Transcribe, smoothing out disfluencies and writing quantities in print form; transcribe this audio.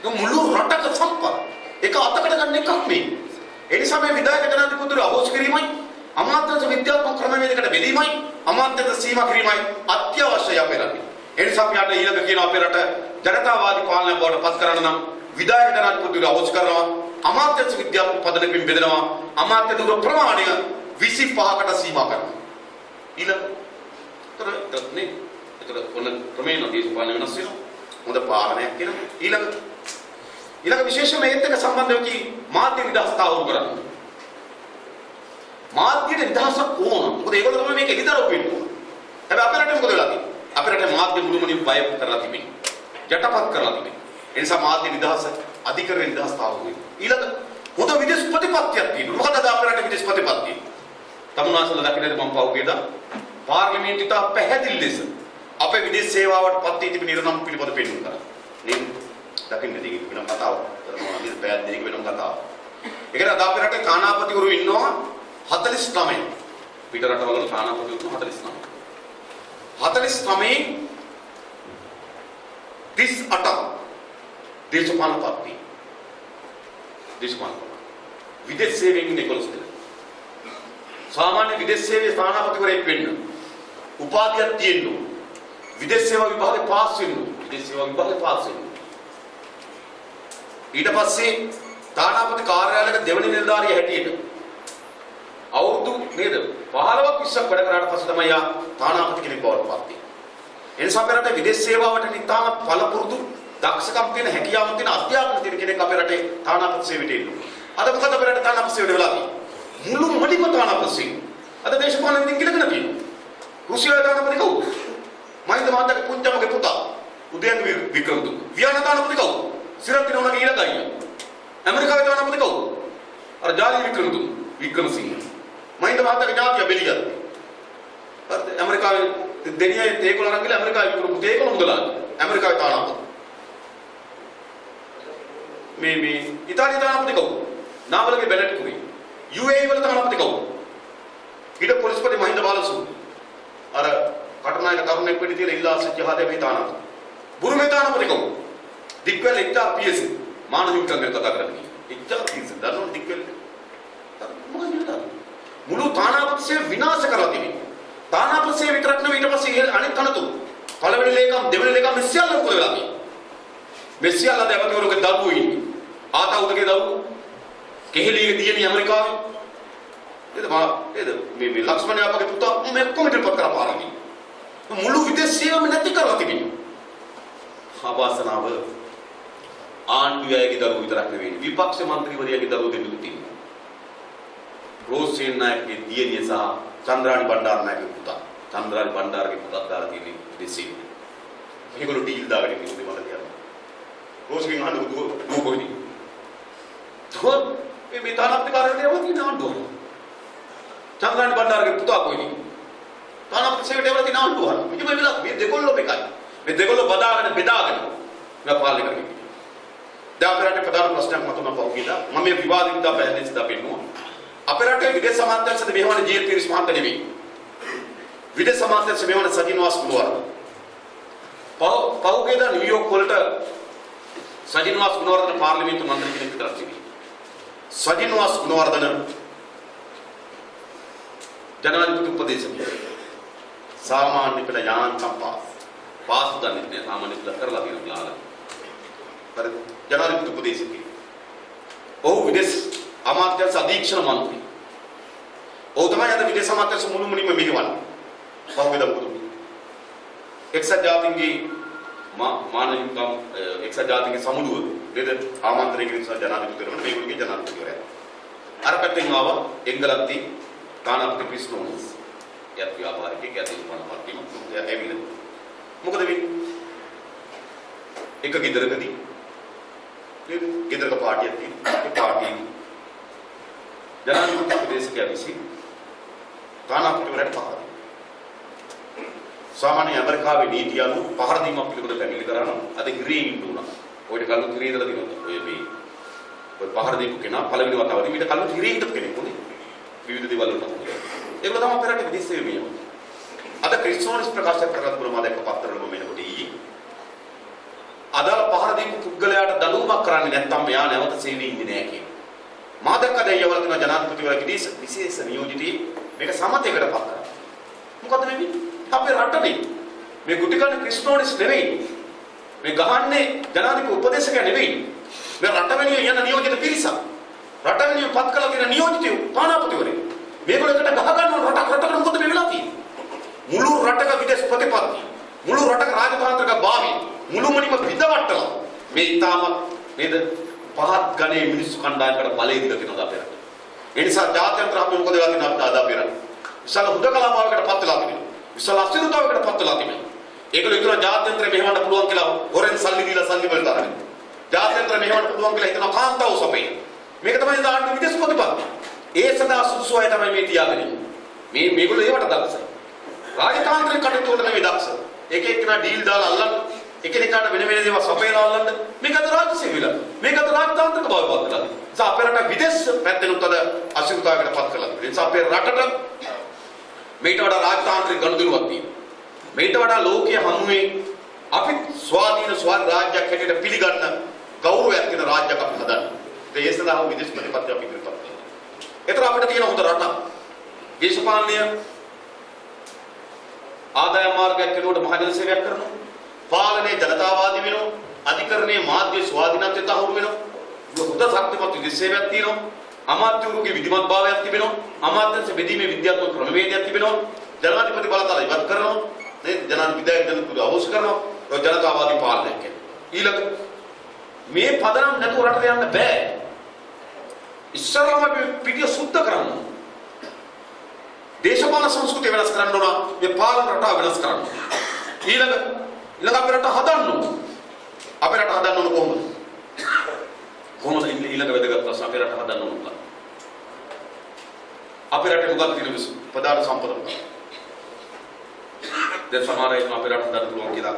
මුළු රටක සම්පත් එක අතකට ගන්න එකක් මේ. ඒ නිසා මේ විධායක ජනාධිපතිතුරු අහෝස් කිරීමයි අමාත්‍යාංශ විද්‍යාත්මක ක්‍රමවේදයකට බෙදීමයි අමාත්‍යාංශ සීමා කිරීමයි අත්‍යවශ්‍යයි අපේ රටේ. ඒ නිසා අපි අද ඊළඟ කියන අපේ රට ජනතාවාදී පාලනයක් බවට පත් කරන්න නම් විධායක ජනාධිපතිතුරු අහෝස් කරනවා අමාත්‍යාංශ විද්‍යාත්මක පදනමකින් බෙදනවා අමාත්‍යතුරු ප්‍රමාණය 25කට සීමා කරනවා. ඊළඟ ඔන්න ක්‍රමයෙන් දේශපාලන වෙනස් වෙනවා. හොඳ පාලනයක් වෙනවා. ඊළඟ විශේෂම ඒත් එක්ක සම්බන්ධ වෙකි මාධ්‍ය නිදහස තාවුරු කරන්න. මාධ්‍ය නිදහසක් ඕන. මොකද ඒගොල්ලෝ තමයි මේක එළිදරව් වෙන්න ඕන. හැබැයි අපේ රටේ මොකද වෙලා තියෙන්නේ? අපේ රටේ මාධ්‍ය මුළුමනින් බය කරලා තිබෙනවා. යටපත් කරලා තිබෙනවා. ඒ නිසා මාධ්‍ය නිදහස අධිකරණ නිදහස තාවුරු වෙනවා. ඊළඟ හොඳ විදේශ ප්‍රතිපත්තියක් තියෙනවා. මොකද අද අපේ රටේ විදේශ ප්‍රතිපත්තිය? තමුන්වහන්සේලා දකින්නද මම පහුගියද පාර්ලිමේන්තුවට පැහැදිලි ලෙස අපේ විදේශ සේවාවට පත් වී තිබෙන ඉරණම් පිළිබඳ පෙන්වන්න කරා. නේද? දකින්නද ඒක වෙනම කතාවක්. කරනවා නේද? පැය දෙකක වෙනම කතාවක්. ඒකට අද අපේ රටේ තානාපතිවරු ඉන්නවා 49. පිට රටවල තානාපතිවරු 49. 49 38 දේශපාලන පත්ති. දේශපාලන විදේශ සේවයෙන් 11 දෙනෙක්. සාමාන්‍ය විදේශ සේවයේ තානාපතිවරයෙක් වෙන්න උපාධියක් තියෙන්න ඕන. විදේශ සේවා විභාගේ පාස් වෙන්න ඕන. විදේශ සේවා විභාගේ පාස් වෙන්න ඕන. ඊට පස්සේ තානාපති කාර්යාලයක දෙවනි නිලධාරිය හැටියට අවුරුදු නේද 15ක් 20ක් වැඩ කරාට පස්සේ තමයි යා තානාපති කෙනෙක් බවට පත් වෙන්නේ. ඒ නිසා අපේ රටේ විදේශ සේවාවට නිතාම පළපුරුදු දක්ෂකම් තියෙන හැකියාවක් තියෙන අධ්‍යාපන තියෙන කෙනෙක් අපේ රටේ තානාපති සේවයට එන්නේ. අද මොකද අපේ රටේ තානාපති සේවයට වෙලා තියෙන්නේ? මුළු මඩිම තානාපති සේවය. අද දේශපාලන විදිහින් කිලගෙන තියෙනවා. රුසියාවේ තානාපති කවුද? මහින්ද මහත්තයාගේ පුංචමගේ පුතා උදයන් වික්‍රමතුංග. වියනා තානාපති කවුද? සිරත් දිනවනගේ ඊළඟ අයියා. ඇමරිකාවේ තානාපති කවුද? අර ජාලි වික්‍රමතුංග වික්‍රමසිංහ. මහින්ද මහත්තයාගේ ඥාතිය බෙලියත්. ඇමරිකාවේ දෙනියයි තේකොළ අරන් ගිහලා ඇමරිකාවේ වික්‍රම තේකොළ මුදලාලි. ඇමරිකාවේ තානාපති. මේ ඉතාලිය තානාපති කවුද? නාවලගේ බෙලට් කුරි. UAE වල තානාපති කවුද? ඊට පොලිස්පති මහින්ද බාලසූරිය. අර කටුනායක තරුණෙක් වෙඩි තියලා ඉල්ලාස ජහදේ මේ තානාපති. බුරුමේ තානාපති කවුද? දික්වැල් එක්ටා PS මානවිකයන් ගැන කතා කරන්නේ. එක්ටා PS දන්නවද දික්වැල්? මොකද මුළු තානාපතිය විනාශ කරලා තිබෙනවා. තානාපතිය විතරක් නෙවෙයි ඊට පස්සේ අනෙක් කනතුරු. පළවෙනි ලේකම් දෙවෙනි ලේකම් මෙස්සියල්ල මොකද වෙලා තියෙන්නේ? මෙස්සියල්ල දෙවතුරුගේ දරුවෝ ඉන්නේ. ආතවුදගේ දරුවෝ. කෙහෙලියේ තියෙන ඇමරිකාවේ. නේද මේ ලක්ෂ්මණ යාපගේ පුතා මේ කොමිටේ පත් කරලා පාරන්නේ. මුළු විදේශ සේවම නැති කරලා තිබෙනවා. ආවාසනාව ආණ්ඩුවේගේ දරුවෝ විතරක් නෙවෙයි විපක්ෂ මන්ත්‍රීවරයාගේ දරුවෝ දෙන්නෙකුත් තියෙනවා. රෝසේන් නායකගේ දියණිය සහ චන්ද්‍රානි බණ්ඩාරනායකගේ පුතා. චන්ද්‍රානි බණ්ඩාරගේ පුතාත් දාලා තියෙන්නේ විදේශේ. මේගොල්ලෝ ඩීල් දාගෙන ඉන්නේ මට කියනවා. රෝසේන් අහන්න දුව කොහෙද? දුව මේ තානාපති කාර්යාලයේ යවලා තියෙන ආණ්ඩුව. චන්ද්‍රානි බණ්ඩාරගේ පුතා කොහෙද? තානාපති සේවයට යවලා තියෙන ආණ්ඩුව. මෙන්න මේ දෙකොල්ලෝ එකයි. මේ දෙකොල්ලෝ බෙදාගෙන මේ පාලනය කරන්නේ. දැන් අපේ රටේ ප්‍රධාන ප්‍රශ්නයක් මතුවන පෞද්ගලිකද මම මේ විවාදිත පැහැදිලි සිතා පෙන්නුවා. අපේ රටේ විදේශ සමාජයන්සද මෙවන ජීල් පිරිස් මහත්ම නෙවෙයි. විදේශ සමාජයන්ස මෙවන සජින්වාස් ගුණවර්ධන. පෞද්ගලිකද නිව්යෝක් වලට සජින්වාස් ගුණවර්ධන පාර්ලිමේන්තු මන්ත්‍රී කෙනෙක් විතරක් තිබේ. සජින්වාස් ගුණවර්ධන ජනාධිපති උපදේශකයා. සාමාන්‍ය පෙළ යාන්තම් පාස් දන්නේ නැහැ සාමාන්‍ය පෙළ කරලා තියෙන ලාලා. හරි ජනාධිපති උපදේශකයා. ඔහු විදේශ අමාත්‍යාංශ අධීක්ෂණ මන්ත්‍රී. ඔහු තමයි අද විදේශ අමාත්‍යාංශ මුළුමනින්ම මෙහෙවන්නේ. පහුගියදා මොකද? එක්සත් ජාතීන්ගේ මානවිකම් එක්සත් ජාතීන්ගේ සමුළුව නේද ආමන්ත්‍රණය කිරීම සහ ජනාධිපතිවරයාට මේගොල්ලෝගේ ජනාධිපතිවරයා. අර පැත්තෙන් ආවා එංගලන්තේ තානාපති ක්‍රිස්නෝස්. යත් ව්‍යාපාරිකයෙක් යත් උපනපතිම එවිල. මොකද වෙන්නේ? එක ගෙදරකදී නේද? ගෙදරක පාටියක් තියෙනවා. ඒ පාටියේ ජනාධිපති උපදේශකයා විසින් තානාපතිවරයාට පහර දෙනවා. සාමාන්‍ය ඇමරිකාවේ නීතිය අනුව පහර දීමක් පිළිබඳව පැමිණිලි කරා නම් අද හිරේ ඉන්න උනා. ඔයිට කල්ලු හිරේ ඉඳලා දිනනවා. ඔය පහර දීපු කෙනා පළවෙනි වතාවදී මීට කල්ලු හිරේ ඉඳපු කෙනෙක් උනේ. විවිධ දේවල් වලට. ඒක තමයි අපේ රටේ විදේශ සේවය. අද ක්‍රිස්නෝස් ප්‍රකාශ කරලා තිබුණා මම දැක්ක පත්තරවල මෙන්නකොට ඊයේ. අදාළ පහර පරදීප පුද්ගලයාට දඬුවමක් කරන්නේ නැත්නම් මෙයා නැවත සේවයේ ඉන්නේ නැහැ කියන. මා දැක්ක දෙයවල තියෙන ජනාධිපතිවරයාගේ විශේෂ නියෝජිතී මේක සමතයකට පත් කරා. මොකද මේ අපේ රටනේ මේ ගුටි කන ක්‍රිස්නෝඩිස් නෙවෙයි. මේ ගහන්නේ ජනාධිපති උපදේශකයා නෙවෙයි. මේ රට වෙනුවෙන් යන නියෝජිත පිරිසක්. රට වෙනුවෙන් පත් කළ තියෙන නියෝජිතයෝ තානාපතිවරේ. මේගොල්ලෝ එකට ගහ ගන්න රටකට මොකද මේ වෙලා තියෙන්නේ? මුළු රටක විදේශ ප්‍රතිපත්ති මුළු රටක රාජතාන්ත්‍රික භාවය මුළුමනින්ම විදවට්ටලා මේ ඉතාමත් නේද පහත් ගණේ මිනිස්සු කණ්ඩායමකට බලය දීලා තියෙනවා අපේ රට. ඒ නිසා ජාත්‍යන්තර අපි මොකද වෙලා තියෙනවා අපේ රට. විශාල හුදකලාභාවකට පත් වෙලා තිබෙනවා. විශාල අස්තිරතාවයකට පත් වෙලා තිබෙනවා. ඒගොල්ලෝ හිතනවා ජාත්‍යන්තරය මෙහෙවන්න පුළුවන් කියලා හොරෙන් සල්ලි දීලා සල්ලි වලට අරගෙන. ජාත්‍යන්තරය මෙහෙවන්න පුළුවන් කියලා හිතනවා කාන්තාව සපේ. මේක තමයි දාන්න විදේශ ප්‍රතිපත්ති. ඒ සඳහා සුදුසු අය තමයි මේ තියාගෙන ඉන්නේ. මේගොල්ලෝ ඒවට දක්ෂයි. රාජතාන්ත්‍රික කටයුතු වලට නෙවෙයි දක්ෂ. එක එකනා ඩීල් දාලා අල්ලන්න එකිනෙකාට වෙන වෙන දේවල් සපයලා අල්ලන්න මේක අද රාජ්‍ය සේවයලා මේක අද රාජතාන්ත්‍රික බව පත් කරලා. ඒ නිසා අපේ රට විදේශ පැත්තෙනුත් අද අසිරිතාවයකට පත් කරලා. ඒ නිසා අපේ රටට මේට වඩා රාජතාන්ත්‍රික ගනුදෙනුවක් තියෙනවා. මේට වඩා ලෝකයේ හමුවේ අපි ස්වාධීන ස්වරාජ්‍යයක් හැටියට පිළිගන්න ගෞරවයක් තියෙන රාජ්‍යයක් අපි හදන්න. ඒ සඳහා විදේශ ප්‍රතිපත්ති අපි ඉදිරිපත් කරනවා. ඒතර අපිට තියෙන හොඳ රටක්. දේශපාලනය ආදායම් මාර්ගයක් කෙරුවට මහජන සේවයක් කරනවා. පාලනයේ ජනතාවාදී වෙනවා. අධිකරණයේ මාධ්‍ය ස්වාධීනත්වයට අහුරු වෙනවා. හොඳ ශක්තිමත් විදේශ සේවයක් තියෙනවා. අමාත්‍යවරුගේ විධිමත් භාවයක් තිබෙනවා. අමාත්‍යංශ බෙදීමේ විද්‍යාත්මක ක්‍රමවේදයක් තිබෙනවා. ජනාධිපති බලතල ඉවත් කරනවා. නේද? ජනාධිපති අවශ්‍ය කරනවා. ජනතාවාදී පාලනයක් කියන්නේ. ඊළඟ මේ පදනම් නැතුව රටට යන්න බෑ. ඉස්සරහම පිටිය සුද්ධ කරන්න. දේශපාලන සංස්කෘතිය වෙනස් කරන්න ඕන. මේ පාලන රටාව වෙනස් කරන්න. ඊළඟ අපේ රට හදන්න ඕන. අපේ රට හදන්න ඕන කොහොමද? කොහොමද ඊළඟ වැදගත් ප්‍රශ්න අපේ රට හදන්න ඕන කියලා. අපේ රටේ මොකක්ද තියෙන ප්‍රධාන සම්පත මොකක්ද? දැන් සමහර අය අපේ රට හදන්න පුළුවන් කියලා